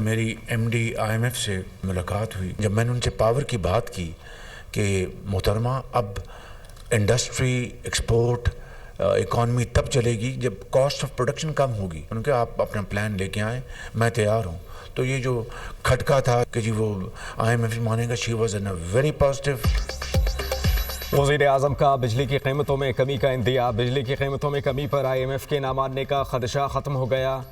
मेरी MD IMF से मुलाकात हुई। जब मैंने उनसे पावर की बात की कि मोहतरमा अब इंडस्ट्री, एक्सपोर्ट, इकॉनमी तब चलेगी जब कॉस्ट ऑफ प्रोडक्शन कम होगी। उनके आप अपना प्लान लेके आएँ, मैं तैयार हूँ। तो ये जो खटका था कि जी वो आईएमएफ मानेगा, she was in a very positive. वज़ीर आज़म का बिजली की कीमतों में कमी का इंदिया। बिजली की कीमतों में कमी पर आईएमएफ के ना मानने का खदशा ख़त्म हो गया।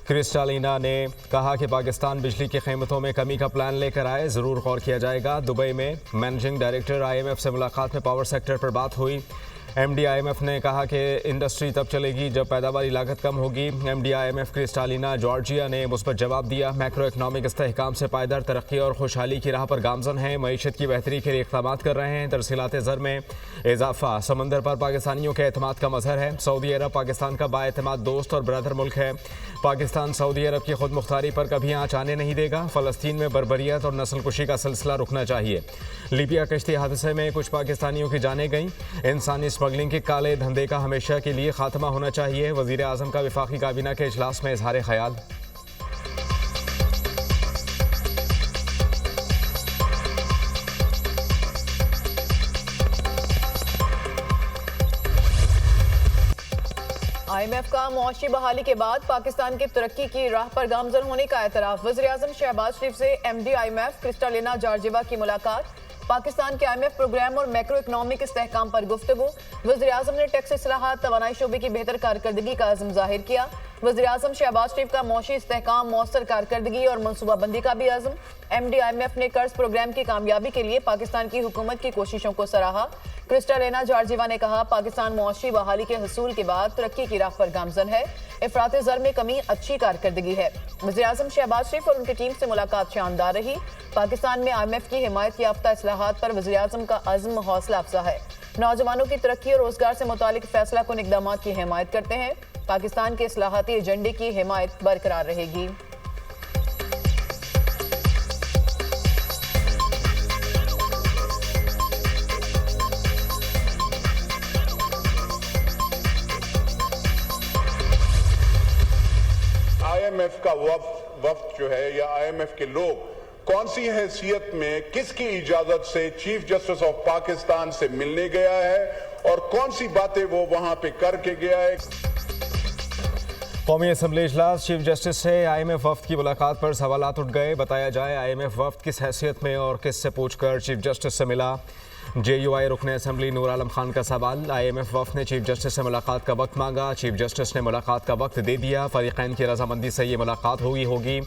क्रिस्टालिना ने कहा कि पाकिस्तान बिजली की कीमतों में कमी का प्लान लेकर आए, ज़रूर गौर किया जाएगा। दुबई में मैनेजिंग डायरेक्टर आईएमएफ से मुलाकात में पावर सेक्टर पर बात हुई। एमडी आईएमएफ ने कहा कि इंडस्ट्री तब चलेगी जब पैदावारी लागत कम होगी। एमडी आईएमएफ क्रिस्टालिना जॉर्जिया ने मुस्बत जवाब दिया। मैक्रो इकनॉमिक इस्तेहकाम से पायदार तरक्की और खुशहाली की राह पर गामजन हैं। मईशत की बेहतरी के लिए इक़दाम कर रहे हैं। तरसीलात ज़र में इजाफा समंदर पर पाकिस्तानियों के एतमाद का मजहर है। सऊदी अरब पाकिस्तान का बाएतमाद दोस्त और ब्रदर मुल्क है। पाकिस्तान सऊदी अरब की खुद मुख्तारी पर कभी आँच आने नहीं देगा। फ़लस्तीन में बर्बरियत और नस्लकुशी का सिलसिला रुकना चाहिए। लीबिया कश्ती हादसे में कुछ पाकिस्तानियों की जानें गईं। इंसानी स्मगलिंग के काले धंधे का हमेशा के लिए खात्मा होना चाहिए। वज़ीर आज़म का वफाकी काबीना के इजलास में इजहार ख्याल। आईएमएफ का मुआशी बहाली के बाद पाकिस्तान की तरक्की की राह पर गामजन होने का एतराफ़। वज़ीर आज़म शहबाज शरीफ से एमडी आईएमएफ क्रिस्टालिना जॉर्जिवा की मुलाकात। पाकिस्तान के आईएमएफ प्रोग्राम और मैक्रो इकनॉमिक इस्तेहकाम पर गुफ्तगू। वज़ीर आज़म ने टैक्स इस्लाहात, तवानाई शोबे की बेहतर कारकर्दगी का अज़्म जाहिर किया। वज़ीर आज़म शहबाज शरीफ का मौशी इस्तेहकाम, मौसर कारकर्दगी और मनसूबाबंदी का भी अज़्म। एमडी आईएमएफ ने कर्ज प्रोग्राम की कामयाबी के लिए पाकिस्तान की हुकूमत की कोशिशों को सराहा। क्रिस्टालिना जॉर्जिवा ने कहा, पाकिस्तान मुआशी बहाली के हसूल के बाद तरक्की की राह पर गामजन है। इफरात ज़र में कमी अच्छी कारकर्दगी है। वज़ीर आज़म शहबाज शरीफ और उनकी टीम से मुलाकात शानदार रही। पाकिस्तान में आईएमएफ की हिमायत याफ्ता इस्लाहात पर वज़ीर आज़म का अज़्म हौसला अफजा है। नौजवानों की तरक्की और रोजगार से मुतालिक फैसला कुन इक़दाम की हिमायत करते हैं। पाकिस्तान के इस्लाहाती एजेंडे की हिमायत बरकरार रहेगी। आईएमएफ का वफ्द जो है या आईएमएफ के लोग कौन सी हैसियत में, किसकी इजाजत से चीफ जस्टिस ऑफ पाकिस्तान से मिलने गया है और कौन सी बातें वो वहां पे करके गया है। कौमी असम्बली इजलास। चीफ जस्टिस से आईएमएफ वफ्द की मुलाकात पर सवालात उठ गए। बताया जाए आईएमएफ वफ्द किस हैसियत में और किससे पूछकर चीफ जस्टिस से मिला। जेयूआई रुकन असम्बली नूर आलम खान का सवाल। आईएमएफ वफ्द ने चीफ जस्टिस से मुलाकात का वक्त मांगा। चीफ जस्टिस ने मुलाकात का वक्त दे दिया। फरीकैन की रजामंदी से ये मुलाकात होगी।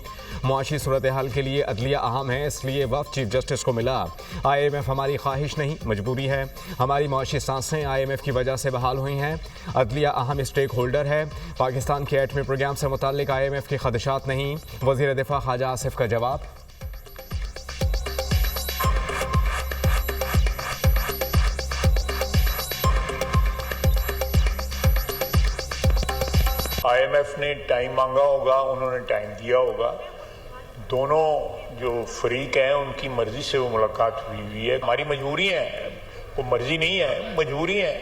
मुआशी सूरत हाल के लिए अदलिया अहम है, इसलिए वफ्द चीफ जस्टिस को मिला। आईएमएफ हमारी ख्वाहिश नहीं, मजबूरी है। हमारी मुआशी सांसें आईएमएफ की वजह से बहाल हुई हैं। अदलिया अहम स्टेक होल्डर है। पाकिस्तान के एटमी प्रोग्राम से मुताल्लिक आईएमएफ के खदशात नहीं। वज़ीर दिफा ख्वाजा आसिफ का जवाब। आईएमएफ ने टाइम मांगा होगा, उन्होंने टाइम दिया होगा। दोनों जो फरीक हैं उनकी मर्जी से वो मुलाकात हुई है। हमारी मजबूरी है, वो मर्जी नहीं है, मजबूरी है।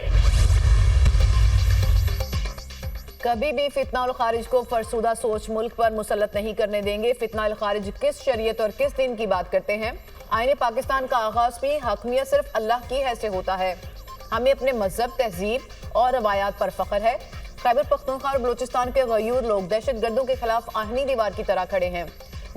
कभी भी फितना अल खारिज को फरसूदा सोच मुल्क पर मुसल्लत नहीं करने देंगे। फितना अल खारिज किस शरीयत और किस दिन की बात करते हैं। आईने पाकिस्तान का आगाज भी हकमियत सिर्फ अल्लाह की है से होता है। हमें अपने मजहब, तहजीब और रवायात पर फख्र है। खैबर पख्तूनख्वा और बलूचिस्तान के गयूर लोग दहशत गर्दों के खिलाफ आहनी दीवार की तरह खड़े हैं।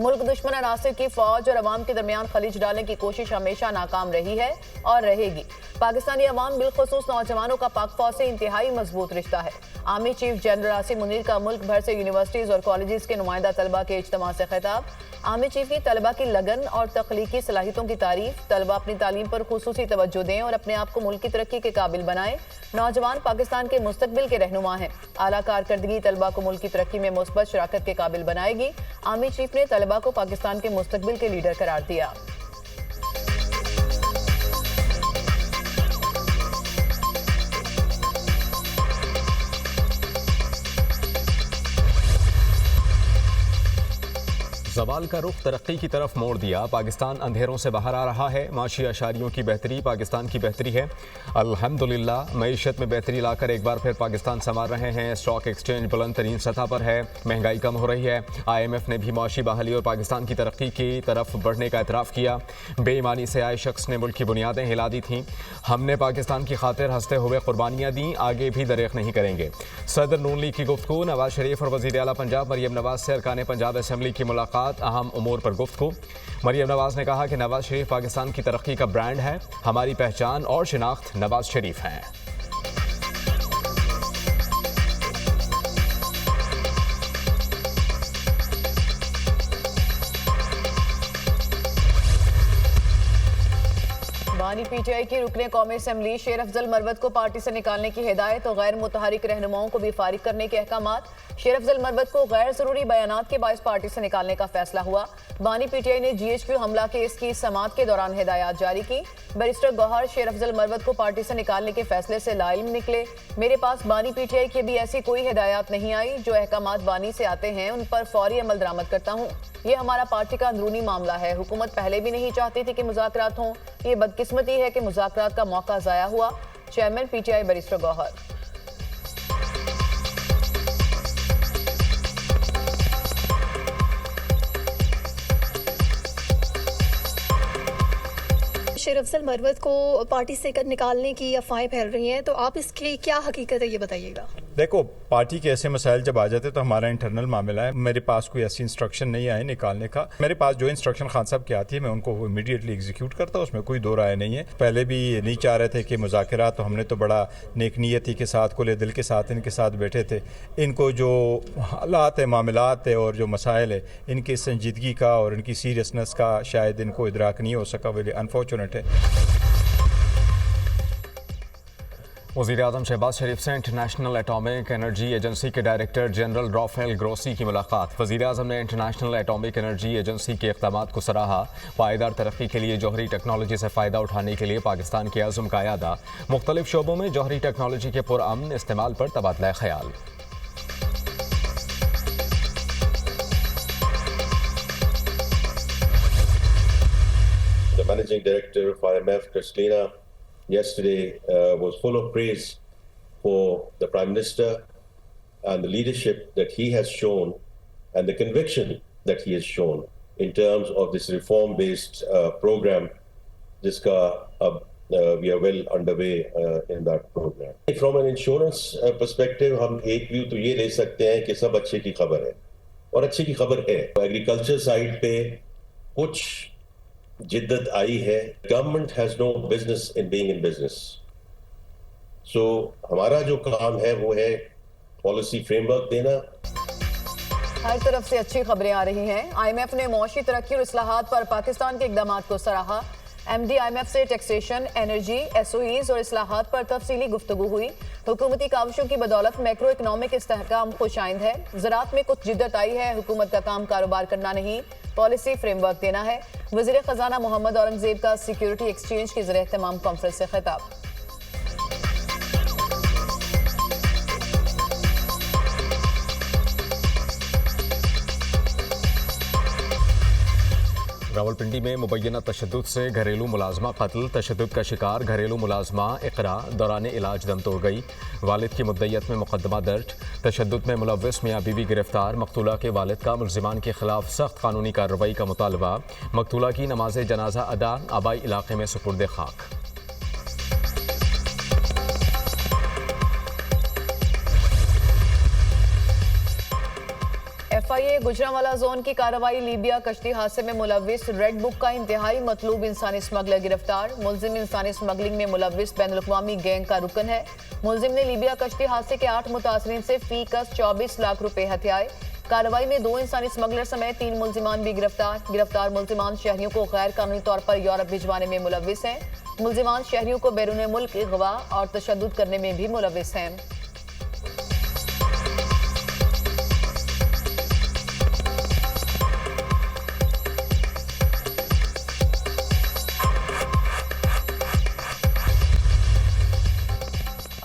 मुल्क दुश्मन अनासिर की फौज और अवाम के दरमियान खलीज डालने की कोशिश हमेशा नाकाम रही है और रहेगी। पाकिस्तानी अवाम बिलखुसूस नौजवानों का पाक फौज से इंतहाई मजबूत रिश्ता है। Army chief general Asim Munir का मुल्क भर से यूनिवर्सिटीज और कॉलेजेस के नुमाइंदा तलबा के इज्तिमा से खिताब। आर्मी चीफ की तलबा की लगन और तख्लीकी सलाहियतों की तारीफ। तलबा अपनी तालीम पर खुसूसी तवज्जो दें और अपने आप को मुल्क की तरक्की के काबिल बनाएं। नौजवान पाकिस्तान के मुस्तकबिल के रहनुमा हैं। आला कारकर्दगी तलबा को मुल्क की तरक्की में मुस्बत शराकत के काबिल बनाएगी। आर्मी चीफ ने तलबा को पाकिस्तान के मुस्तकबिल के लीडर करार दिया। जवाल का रुख तरक्की की तरफ मोड़ दिया, पाकिस्तान अंधेरों से बाहर आ रहा है। माशी अशारियों की बेहतरी पाकिस्तान की बेहतरी है। अल्हम्दुलिल्लाह मईशत में बेहतरी लाकर एक बार फिर पाकिस्तान संवार रहे हैं। स्टॉक एक्सचेंज बुलंद तरीन सतह पर है, महंगाई कम हो रही है। IMF ने भी माशी बहाली और पाकिस्तान की तरक्की की तरफ बढ़ने का एतराफ़ किया। बेईमानी से आए शख्स ने मुल्क की बुनियादें हिला दी थीं। हमने पाकिस्तान की खातिर हंसते हुए कुर्बानियाँ दी, आगे भी दरेख नहीं करेंगे। सदर नून लीग की गुफ्तगू, नवाज शरीफ और वज़ीर आला पंजाब मरियम नवाज से अरकान पंजाब असम्बली की मुलाकात, अहम उमूर पर गुफ्तगू। मरियम नवाज ने कहा कि नवाज शरीफ पाकिस्तान की तरक्की का ब्रांड है, हमारी पहचान और शिनाख्त नवाज शरीफ हैं। बानी PTI की रुकने कौमी असम्बली शेर अफजल मरवत को पार्टी से निकालने की हिदायत और गैर मुतहरिक रहनुमाओं को भी फारिग करने के अहकामात। शेर अफजल मरवत को गैर जरूरी बयानात के बायस पार्टी से निकालने का फैसला हुआ। बानी PTI ने GHQ हमला केस की समाअत के दौरान हिदायत जारी की। बैरिस्टर गौहर शेर अफजल मरवत को पार्टी से निकालने के फैसले से लाइल्म निकले। मेरे पास बानी PTI की भी ऐसी कोई हिदायत नहीं आई। जो अहकामात बानी से आते हैं उन पर फौरी अमल दरामद करता हूँ। ये हमारा पार्टी का अंदरूनी मामला है। हुकूमत पहले भी नहीं चाहती थी कि मुज़ाकरात हों। ये बदकिस्मती है कि मुज़ाकरात का मौका ज़ाया हुआ। Chairman PTI barrister Gohar. Sher Afzal Marwat को पार्टी से निकालने की अफवाहें फैल रही हैं, तो आप इसकी क्या हकीकत है ये बताइएगा। देखो, पार्टी के ऐसे मसाइल जब आ जाते तो हमारा इंटरनल मामला है। मेरे पास कोई ऐसी इंस्ट्रक्शन नहीं आई निकालने का। मेरे पास जो इंस्ट्रक्शन खान साहब की आती है मैं उनको इमीडिएटली एग्जीक्यूट करता हूँ, उसमें कोई दो राय नहीं है। पहले भी नहीं चाह रहे थे कि मुज़ाकरात, तो हमने तो बड़ा नेकनीयती के साथ, खुले दिल के साथ इनके साथ बैठे थे। इनको जो हालात है, मामलात है और जो मसाइल है, इनकी संजीदगी का और इनकी सीरियसनेस का शायद इनको इदराक नहीं हो सका। वेरी अनफॉर्चुनेट है। वज़ीर-ए-आज़म शहबाज शरीफ से इंटरनेशनल एटॉमिक एनर्जी एजेंसी के डायरेक्टर जनरल राफेल ग्रोसी की मुलाकात। वज़ीर-ए-आज़म ने इंटरनेशनल एटॉमिक एनर्जी एजेंसी के इक़दामात को सराहा। पायदार तरक्की के लिए जौहरी टेक्नोलॉजी से फ़ायदा उठाने के लिए पाकिस्तान के अज़्म का अयादा। मुख्तलिफ शोबों में जौहरी टेक्नोलॉजी के पुरअमन इस्तेमाल पर तबादला ख्याल। The managing director of IMF, Kristalina, yesterday was full of praise for the Prime Minister and the leadership that he has shown and the conviction that he has shown in terms of this reform-based program. Jiska we are well underway in that program. From an insurance perspective, हम एक view तो ये ले सकते हैं कि सब अच्छे की खबर है और अच्छे की खबर है। एग्रीकल्चर साइड पे कुछ जिद्दत आई है। Government has no business in being in business. So हमारा जो काम है वो है पॉलिसी फ्रेमवर्क देना। हर तरफ से अच्छी खबरें आ रही हैं। IMF ने मौशी तरक्की और इस्लाहात पर पाकिस्तान के इक़दामात को सराहा। MD IMF से टैक्सेशन, एनर्जी, SOEs और इस्लाहात पर तफसीली गुफ्तगू हुई। हुकूमती काविशों की बदौलत मैक्रो इकनॉमिक इस्तेहकाम खुशाइंद है। ज़राअत में कुछ जिद्दत आई है। हुकूमत का काम कारोबार करना नहीं, पॉलिसी फ्रेमवर्क देना है। वज़ीर ख़जाना मोहम्मद औरंगज़ेब का सिक्योरिटी एक्सचेंज की ज़रिए तमाम कॉन्फ्रेंस से खिताब। रावलपिंडी में मुबैना तशद्दुद से घरेलू मुलाजमा कत्ल। तशद्दुद का शिकार घरेलू मुलाजमा इकरा दौरान इलाज दम तोड़ गई। वालिद की मुद्दयत में मुकदमा दर्ज। तशद्दुद में मुलव्विस मियां बीवी गिरफ्तार। मकतूला के वालिद का मुलजिमान के खिलाफ सख्त कानूनी कार्रवाई का मुतालबा। मकतूला की नमाज जनाजा अदा आबाई इलाके में सुपुर्द खाक। FIA गुजरांवाला जोन की कार्रवाई। लीबिया कश्ती हादसे में मुलव्विस रेड बुक का इंतहाई मतलूब इंसानी स्मगलर गिरफ्तार। मुलजिम इंसानी स्मगलिंग में मुलव्विस बैनुल-अक़वामी गैंग का रुकन है। मुलजिम ने लीबिया कश्ती हादसे के 8 मुतासरीन से फी कस 24 लाख रुपए हथियाए। कार्रवाई में 2 इंसानी स्मगलर समेत 3 मुलजिमान भी गिरफ्तार मुलजिमान शहरियों को गैर कानूनी तौर पर यूरोप भिजवाने में मुलव्विस हैं। मुलजिमान शहरियों को बैरून मुल्क अगवा और तशद्दुद करने में भी मुलव्विस हैं।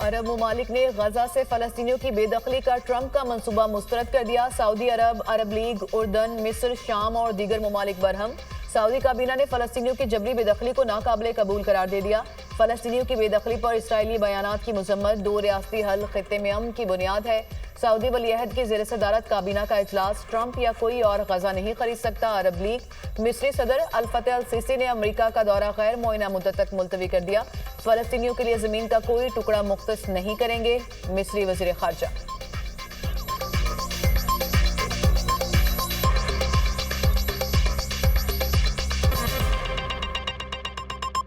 अरब ममालिक ने गजा से फलस्तीनियों की बेदखली का ट्रंप का मंसूबा मुस्तरद कर दिया। सऊदी अरब, अरब लीग, उर्दन, मिस्र, शाम और दीगर ममालिक बरहम। सऊदी काबीना ने फलस्तीनियों की जबरी बेदखली को नाकाबिले कबूल करार दे दिया। फलस्तीनियों की बेदखली पर इसराइली बयानात की मजम्मत। 2 रियासती हल खित्ते में अमन की बुनियाद है। सऊदी वलीअहद की ज़ेर सदारत काबीना का इजलास। ट्रंप या कोई और गजा नहीं खरीद सकता। अरब लीग। मिस्री सदर अल फतह अल सीसी ने अमेरिका का दौरा गैर मुअय्यना मुद्दत तक मुलतवी कर दिया। फलस्तीनियों के लिए जमीन का कोई टुकड़ा मुख्तस नहीं करेंगे। मिस्री वज़ीर ख़ारजा।